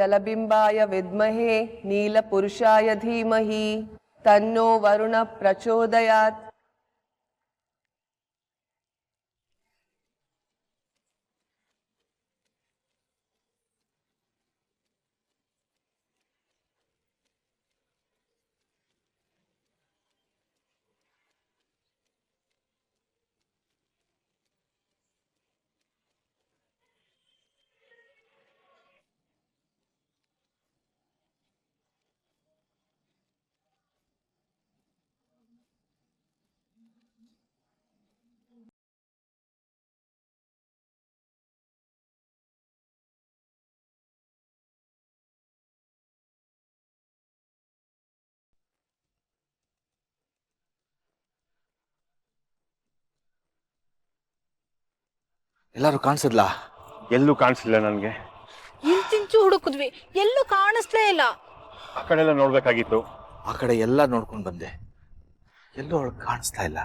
जलबिंबाय विद्महे नीलपुरुषाय धीमहि तन्नो वरुण प्रचोदयात्। ಎಲ್ಲರೂ ಕಾಣಿಸಿದ್ಲಾ? ಎಲ್ಲೂ ಕಾಣಿಸ್ಲಿಲ್ಲ ನನಗೆ. ಇಂಚಿಂಚು ಹುಡುಕಿದ್ವಿ, ಎಲ್ಲೂ ಕಾಣಿಸ್ಲೇ ಇಲ್ಲ. ಆ ಕಡೆ ಎಲ್ಲ ನೋಡ್ಬೇಕಾಗಿತ್ತು. ಆ ಕಡೆ ಎಲ್ಲ ನೋಡ್ಕೊಂಡು ಬಂದೆ, ಎಲ್ಲೂ ಅವಳು ಕಾಣಿಸ್ತಾ ಇಲ್ಲ.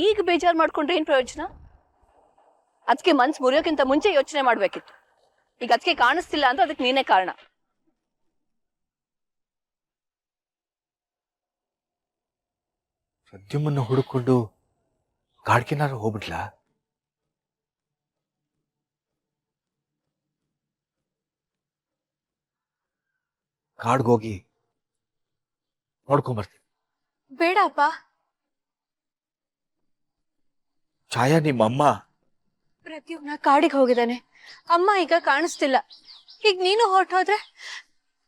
ಈಗ ಬೇಜಾರು ಮಾಡ್ಕೊಂಡ್ರೆ ಏನ್ ಪ್ರಯೋಜನ? ಅದಕ್ಕೆ ಮನ್ಸು ಮುರಿಯೋಕ್ಕಿಂತ ಮುಂಚೆ ಯೋಚನೆ ಮಾಡ್ಬೇಕಿತ್ತು. ಈಗ ಅದಕ್ಕೆ ಕಾಣಿಸ್ತಿಲ್ಲ ಅಂದ್ರೆ ಅದಕ್ಕೆ ನೀನೇ ಕಾರಣ. ಪ್ರದ್ಯುಮ್ನ ಹುಡುಕೊಂಡು ಕಾಡ್ಕಿನಾರು ಹೋಗ್ಬಿಡ್ಲಾ? ಕಾಡ್ಗೋಗಿ ನೋಡ್ಕೊಂಬರ್ತೀನಿ. ಬೇಡಪ್ಪ. ಛಾಯಾ, ನಿಮ್ಮಮ್ಮ ಪ್ರದ್ಯುಮ್ನ ಕಾಡಿಗೆ ಹೋಗಿದ್ದಾನೆ, ಅಮ್ಮ ಈಗ ಕಾಣಿಸ್ತಿಲ್ಲ. ಈಗ ನೀನು ಹೊರಟೋದ್ರೆ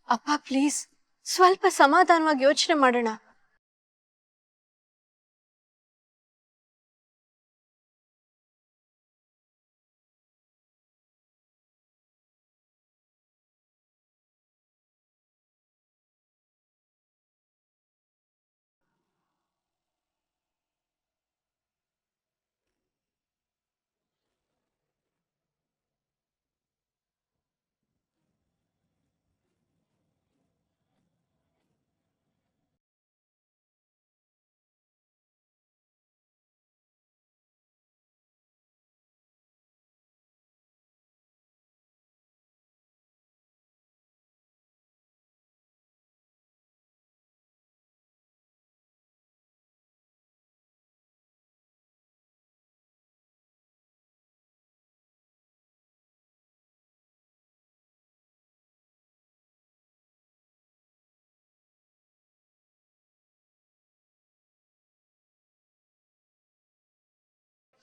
ಅಪ್ಪ ಪ್ಲೀಸ್ ಸ್ವಲ್ಪ ಸಮಾಧಾನವಾಗಿ ಯೋಚನೆ ಮಾಡೋಣ.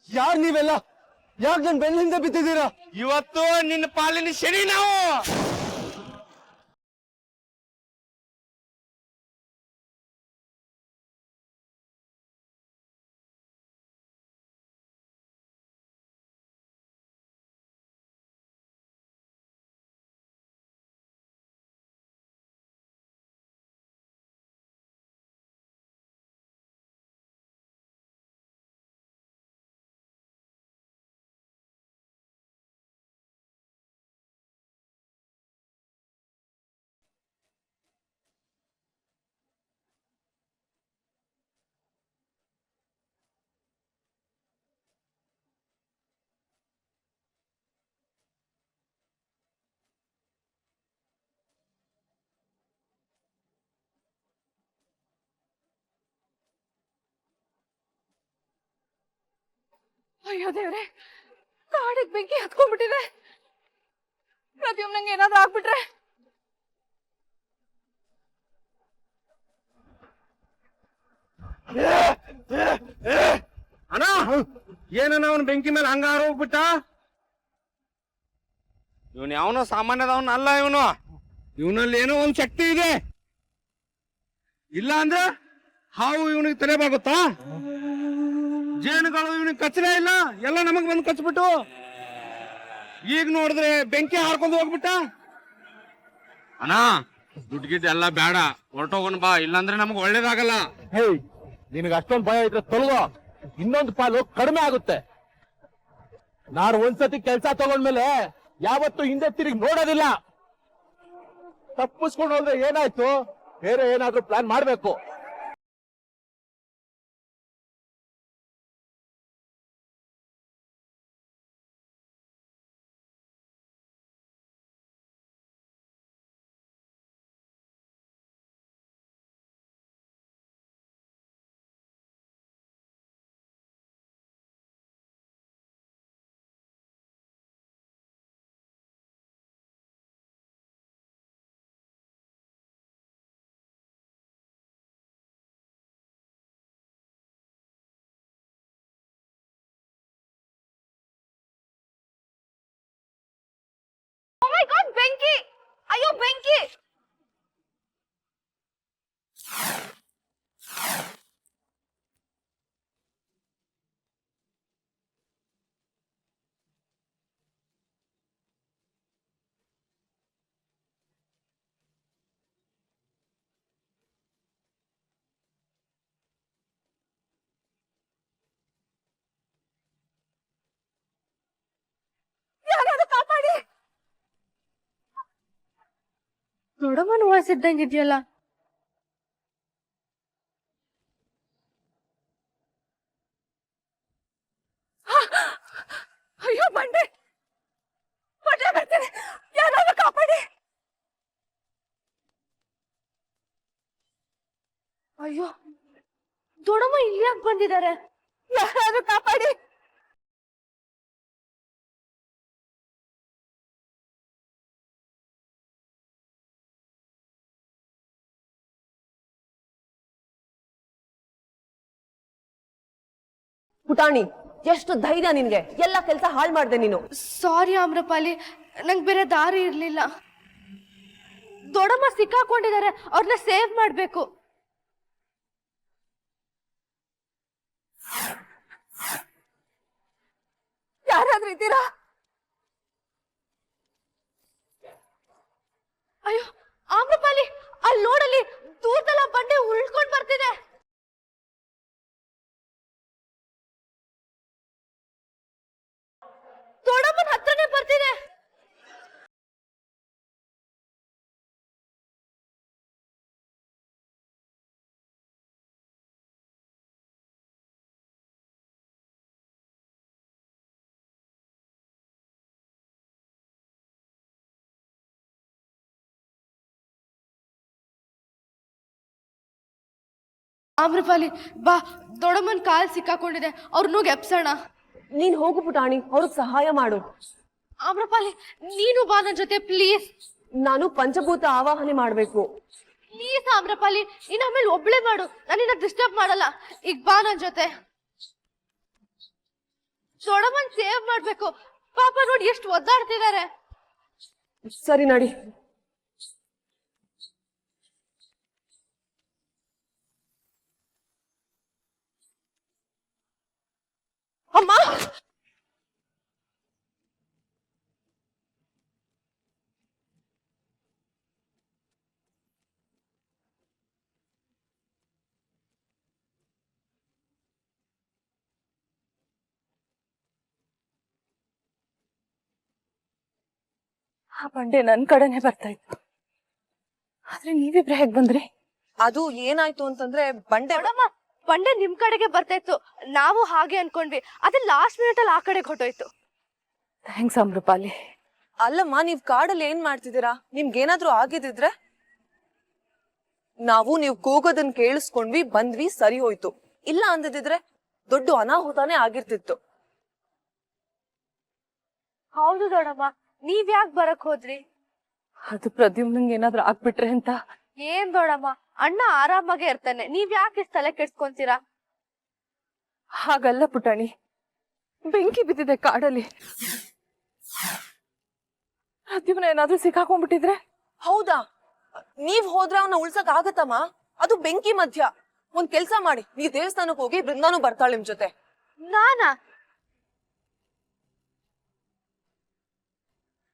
ಯಾರ್ ನೀವೆಲ್ಲ? ಯಾಕೆ ನನ್ ಬೆನ್ನಿಂದ ಬಿದ್ದಿದ್ದೀರಾ? ಇವತ್ತು ನಿನ್ನ ಪಾಲಿನ ಶನಿ ನಾವು. ಅಯ್ಯೋ ದೇವ್ರೆ, ಕಾಡಿಗೆ ಬೆಂಕಿ ಹತ್ಕೊಂಡ್ಬಿಟ್ಟಿದೆ. ಪ್ರದ್ಯುಮ್ನ ನಂಗೆ ಏನಾದ್ರೂ ಆಗ್ಬಿಟ್ರೆ? ಅಣ್ಣ, ಏನನ್ನ ಅವನು ಬೆಂಕಿ ಮೇಲೆ ಹಂಗಾರ ಹೋಗ್ಬಿಟ್ಟ? ಇವನ್ ಯಾವನೋ ಸಾಮಾನ್ಯದವನ ಅಲ್ಲ. ಇವನಲ್ಲಿ ಏನೋ ಒಂದ್ ಶಕ್ತಿ ಇದೆ. ಇಲ್ಲ ಅಂದ್ರೆ ಹಾವು ಇವನಿಗೆ ತಲೆಬಾಗುತ್ತಾ? ಜೇನುಗಳು ಇವನಿಗೆ ಕಚ್ಚಲೇ ಇಲ್ಲ, ಎಲ್ಲ ನಮಗ್ ಬಂದು ಕಚ್ಬಿಟ್ಟು ಈಗ ನೋಡಿದ್ರೆ ಬೆಂಕಿ ಹಾರ್ಕೊಂಡು ಹೋಗ್ಬಿಟ್ಟ. ಅಣ್ಣ, ದುಡ್ಗಿದ್ ಎಲ್ಲ ಬೇಡ, ಹೊರಟೋಗೋಣ ಬಾ, ಇಲ್ಲಾಂದ್ರೆ ನಮಗ್ ಒಳ್ಳೇದಾಗಲ್ಲ. ಹೇ, ನಿನಗೆ ಅಷ್ಟೊಂದು ಭಯ ಇದ್ರೆ ತೊಲಗೋ, ಇನ್ನೊಂದು ಪಾಲು ಕಡಿಮೆ ಆಗುತ್ತೆ. ನಾನು ಒಂದ್ಸತಿ ಕೆಲಸ ತಗೊಂಡ್ಮೇಲೆ ಯಾವತ್ತು ಹಿಂದೆ ತಿರುಗಿ ನೋಡೋದಿಲ್ಲ. ತಪ್ಪಿಸ್ಕೊಂಡು ಹೋದ್ರೆ ಏನಾಯ್ತು? ಬೇರೆ ಏನಾದ್ರೂ ಪ್ಲಾನ್ ಮಾಡ್ಬೇಕು. ಬೆಂಕಿ! ಅಯ್ಯೋ ಬೆಂಕಿ! ಯಾರಾದ್ರೂ ಕಾಪಾಡಿ! ದೊಡ್ಡಮ್ಮನ ವಾಯ್ಸ್ ಇದ್ದಂಗಿದ್ಯಲ್ಲ. ಅಯ್ಯೋ ಬಂಡೆ ಬರ್ತೀನಿ, ಯಾರಾದ್ರೂ ಕಾಪಾಡಿ! ಅಯ್ಯೋ, ದೊಡ್ಡಮ್ಮ ಇಲ್ಲಿ ಯಾಕೆ ಬಂದಿದ್ದಾರೆ? ಯಾರಾದ್ರೂ ಕಾಪಾಡಿ! ಪುಟಾಣಿ, ಎಷ್ಟು ಧೈರ್ಯ ನಿನ್ಗೆ! ಎಲ್ಲ ಕೆಲಸ ಹಾಳು ಮಾಡ್ದೆ ನೀನು. ಸಾರಿ ಆಮ್ರಪಾಲಿ, ನಂಗೆ ಬೇರೆ ದಾರಿ ಇರ್ಲಿಲ್ಲ. ದೊಡ್ಡಮ್ಮ ಸಿಕ್ಕಾಕೊಂಡಿದ್ದಾರೆ, ಅವ್ರನ್ನ ಸೇವ್ ಮಾಡ್ಬೇಕು. ಯಾರಾದ್ರೂ ಇದ್ದೀರಾ? ಅಯ್ಯೋ ಆಮ್ರಪಾಲಿ, ಅಲ್ಲಿ ನೋಡಲಿ, ದೂರದಲ್ಲ ಬಂಡೆ ಉಳ್ಕೊಂಡ್ ಬರ್ತಿದೆ. ದೊಡ್ಡಮ್ಮನ ಹತ್ರನೇ ಬರ್ತಿದೆ. ಆಮ್ರಪಾಲಿ ಬಾ, ದೊಡ್ಡಮ್ಮನ ಕಾಲ್ ಸಿಕ್ಕಾಕೊಂಡಿದೆ, ಅವ್ರನ್ನೋಗಿ ಎಪ್ಸೋಣ. ನೀನ್ ಹೋಗು ಪುಟಾಣಿ, ಅವ್ರಿಗೆ ಸಹಾಯ ಮಾಡು. ಆಮ್ರಪಾಲಿ ನೀನು ಬಾ ನನ್ ಜೊತೆ ಪ್ಲೀಸ್. ನಾನು ಪಂಚಭೂತ ಆವಾಹನೆ ಮಾಡ್ಬೇಕು. ಪ್ಲೀಸ್ ಆಮ್ರಪಾಲಿ, ಇನ್ ಆಮೇಲೆ ಒಬ್ಳೆ ಮಾಡು, ನಾನಿನ್ನ ಡಿಸ್ಟರ್ಬ್ ಮಾಡಲ್ಲ. ಈಗ ಬಾ ನನ್ ಜೊತೆ. ದೊಡ್ಡಮ್ಮನ್ ಸೇವ್ ಮಾಡ್ಬೇಕು, ಪಾಪ ನೋಡಿ ಎಷ್ಟು ಒದ್ದಾಡ್ತಿದ್ದಾರೆ. ಸರಿ ನಡಿ. ಅಮ್ಮ! ಆ ಬಂಡೆ ನನ್ ಕಡೆನೆ ಬರ್ತಾ ಇತ್ತು, ಆದ್ರೆ ನೀವಿಬ್ರೆ ಹೇಗ್ ಬಂದ್ರಿ? ಅದು ಏನಾಯ್ತು ಅಂತಂದ್ರೆ ದೊಡ್ಡಮ್ಮ, ಬಂಡೆ ನಿಮ್ ಕಡೆಗೆ ಬರ್ತಾ ಇತ್ತು, ನಾವು ಹಾಗೆ ಅನ್ಕೊಂಡ್ವಿ. ಅದೇ ಲಾಸ್ಟ್ ಮಿನಿಟ್ ಅಲ್ಲಿ ಆ ಕಡೆಗೆ ಹೊಟ್ಟೋಯ್ತು. ಥ್ಯಾಂಕ್ಸ್ ಅಮೃಪಾಲಿ. ಅಲ್ಲಮ್ಮ, ನೀವ್ ಕಾಡಲ್ಲಿ ಏನ್ ಮಾಡ್ತಿದ್ದೀರಾ? ನಿಮ್ಗೇನಾದ್ರೂ ಆಗಿದ್ರೆ? ನಾವು ನೀವ್ ಕೂಗೋದನ್ ಕೇಳಿಸ್ಕೊಂಡ್ವಿ, ಬಂದ್ವಿ, ಸರಿ ಹೋಯ್ತು. ಇಲ್ಲ ಅಂದಿದ್ರೆ ದೊಡ್ಡ ಅನಾಹುತಾನೇ ಆಗಿರ್ತಿತ್ತು. ಹೌದು ದೊಡ್ಡಮ್ಮ, ನೀವ್ ಯಾಕೆ ಬರಕ್ ಹೋದ್ರಿ? ಅದು ಪ್ರದ್ಯುಮ್ನಂಗೆ ಏನಾದ್ರೂ ಆಗ್ಬಿಟ್ರೆ ಅಂತ. ಏನ್ ದೊಡ್ಡಮ್ಮ, ಅಣ್ಣ ಆರಾಮಾಗೆ ಇರ್ತಾನೆ, ನೀವ್ ಯಾಕೆ ಇಷ್ಟ್ ತಲೆ ಕೆಡ್ಸ್ಕೊಂತೀರಾ? ಹಾಗಲ್ಲ ಪುಟಾಣಿ, ಬೆಂಕಿ ಬಿದ್ದಿದೆ ಕಾಡಲ್ಲಿ. ಪ್ರದ್ಯುಮ್ನ ಏನಾದ್ರೂ ಸಿಕ್ಕಾಕೊಂಡ್ಬಿಟ್ಟಿದ್ರೆ? ಹೌದಾ? ನೀವ್ ಹೋದ್ರೆ ಅವನ್ನ ಉಳ್ಸಕ್ ಆಗತ್ತಮ್ಮ? ಅದು ಬೆಂಕಿ ಮಧ್ಯ. ಒಂದ್ ಕೆಲ್ಸ ಮಾಡಿ, ನೀವ್ ದೇವಸ್ಥಾನಕ್ ಹೋಗಿ, ಬೃಂದಾನು ಬರ್ತಾಳೆ ನಿಮ್ ಜೊತೆ. ನಾನಾ?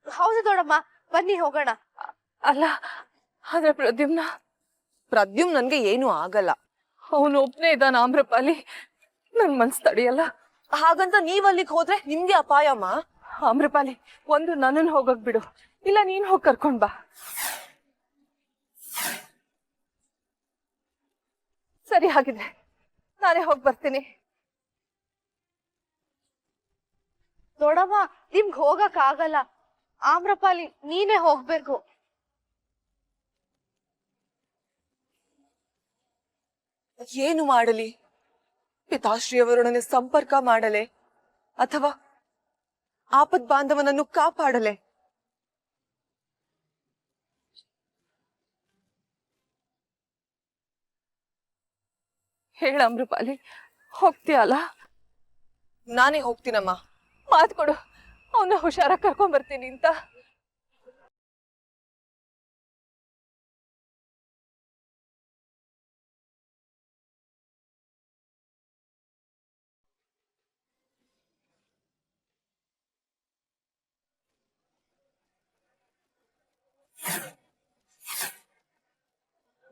ಹೌದು ದೊಡ್ಡಮ್ಮ, ಬನ್ನಿ ಹೋಗೋಣ. ಅಲ್ಲ, ಆದ್ರೆ ಪ್ರದ್ಯುಮ್ ನನ್ಗೆ ಏನು ಆಗಲ್ಲ. ಅವನು ಒಬ್ನೇ ಇದ್ದಾನ ಆಮ್ರಪಾಲಿ, ನನ್ ಮನ್ಸ್ ತಡಿಯಲ್ಲ. ಹಾಗಂತ ನೀವ್ ಅಲ್ಲಿಗ್ ಹೋದ್ರೆ ನಿಮ್ಗೆ ಅಪಾಯಮ್ಮ. ಆಮ್ರಪಾಲಿ, ಒಂದು ನನ್ನನ್ ಹೋಗಕ್ ಬಿಡು, ಇಲ್ಲ ನೀನ್ ಹೋಗ್ ಕರ್ಕೊಂಡ್ ಬಾ. ಸರಿ, ಹಾಗಿದ್ರೆ ನಾನೇ ಹೋಗ್ ಬರ್ತೀನಿ. ದೊಡ್ಡಮ್ಮ, ನಿಮ್ಗ್ ಹೋಗಕ್ ಆಗಲ್ಲ. ಆಮ್ರಪಾಲಿ, ನೀನೇ ಹೋಗ್ಬೇಕು. ಏನು ಮಾಡಲಿ? ಪಿತಾಶ್ರೀಯವರೊಡನೆ ಸಂಪರ್ಕ ಮಾಡಲೆ ಅಥವಾ ಆಪತ್ ಬಾಂಧವನನ್ನು ಕಾಪಾಡಲೆ? ಹೇಳ ಅಮೃಪಾಲಿ, ಹೋಗ್ತೀಯಲ್ಲ? ನಾನೇ ಹೋಗ್ತೀನಮ್ಮ. ಮಾತ್ ಕೊಡು, ಅವನ್ನ ಹುಷಾರಾಗಿ ಕರ್ಕೊಂಡ್ ಬರ್ತೀನಿ ಅಂತ.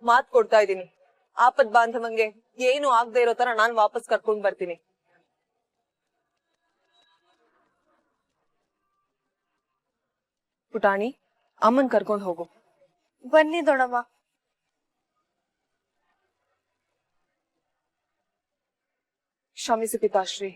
ಮಾತ್ ಕೊಡ್ತಾ ಇದೀನಿ, ಆಪತ್ ಬಾಂಧವಂಗೆ ಏನು ಆಗದೆ ಇರೋ ತರ ನಾನ್ ವಾಪಸ್ ಕರ್ಕೊಂಡ್ ಬರ್ತೀನಿ. ಪುಟಾಣಿ, ಅಮ್ಮನ್ ಕರ್ಕೊಂಡ್ ಹೋಗು. ಬನ್ನಿ ದೊಡಮ್ಮ. ಕ್ಷಮಿಸಿ ಪಿತಾಶ್ರೀ.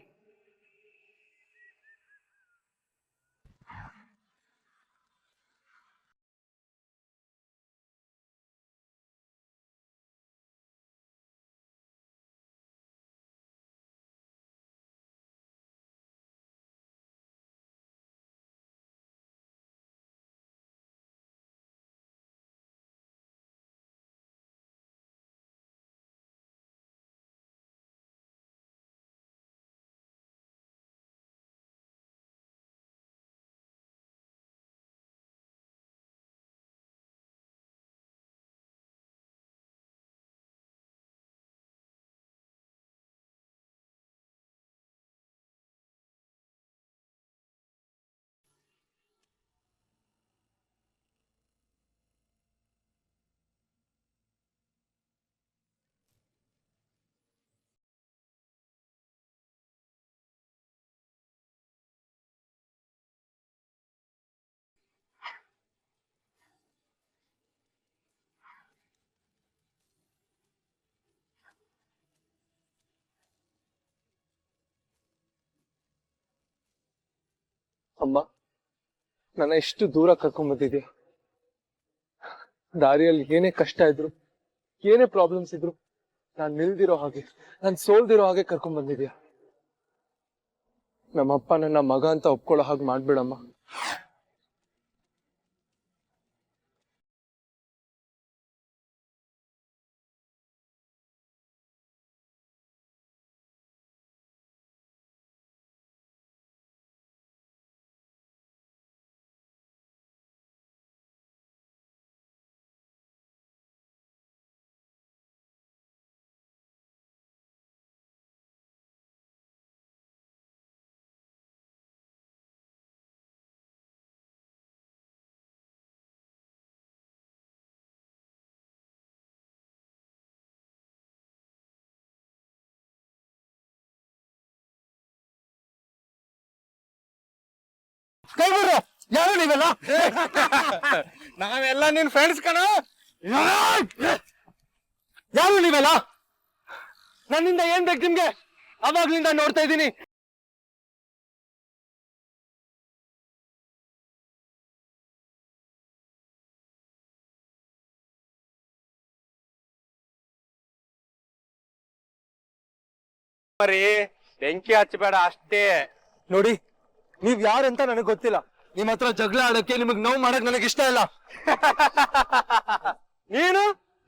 ಅಮ್ಮ, ನನ್ನ ಎಷ್ಟು ದೂರ ಕರ್ಕೊಂಡ್ ಬಂದಿದ್ಯಾ. ದಾರಿಯಲ್ಲಿ ಏನೇ ಕಷ್ಟ ಇದ್ರು, ಏನೇ ಪ್ರಾಬ್ಲಮ್ಸ್ ಇದ್ರು, ನಾನ್ ನಿಲ್ದಿರೋ ಹಾಗೆ, ನಾನ್ ಸೋಲ್ದಿರೋ ಹಾಗೆ ಕರ್ಕೊಂಡ್ ಬಂದಿದ್ಯಾ. ನಮ್ಮಪ್ಪ ನನ್ನ ಮಗ ಅಂತ ಒಪ್ಕೊಳ್ಳೋ ಹಾಗೆ ಮಾಡ್ಬಿಡಮ್ಮ. ಕೈ ಬಿಡ್ರು, ಯಾರು ನೀವೆಲ್ಲ? ನಾವೆಲ್ಲ ನಿನ್ ಫ್ರೆಂಡ್ಸ್ ಕಣ. ಯಾರು ನೀವೆಲ್ಲ? ನನ್ನಿಂದ ಏನ್ ಬೇಕು ನಿಮ್ಗೆ? ಅವಾಗ್ಲಿಂದ ನೋಡ್ತಾ ಇದ್ದೀನಿ. ಮರಿ ಬೆಂಕಿ ಹಚ್ಚಬೇಡ ಅಷ್ಟೇ. ನೋಡಿ, ನೀವ್ ಯಾರಂತ ನನಗ್ ಗೊತ್ತಿಲ್ಲ. ನಿಮ್ ಹತ್ರ ಜಗಳ ಆಡಕ್ಕೆ, ನಿಮಗ್ ನೋವು ಮಾಡಕ್ ನನಗ್ ಇಷ್ಟ ಇಲ್ಲ. ನೀನು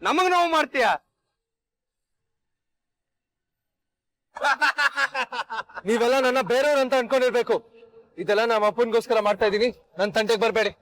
ನಮಗ್ ನೋವು ಮಾಡ್ತೀಯ. ನೀವೆಲ್ಲ ನನ್ನ ಬೇರೆಯವ್ರಂತ ಅನ್ಕೊಂಡಿರ್ಬೇಕು. ಇದೆಲ್ಲ ನಮ್ಮ ಅಪ್ಪನ್ಗೋಸ್ಕರ ಮಾಡ್ತಾ ಇದೀನಿ. ನನ್ ತಂಟೆಗೆ ಬರ್ಬೇಡಿ.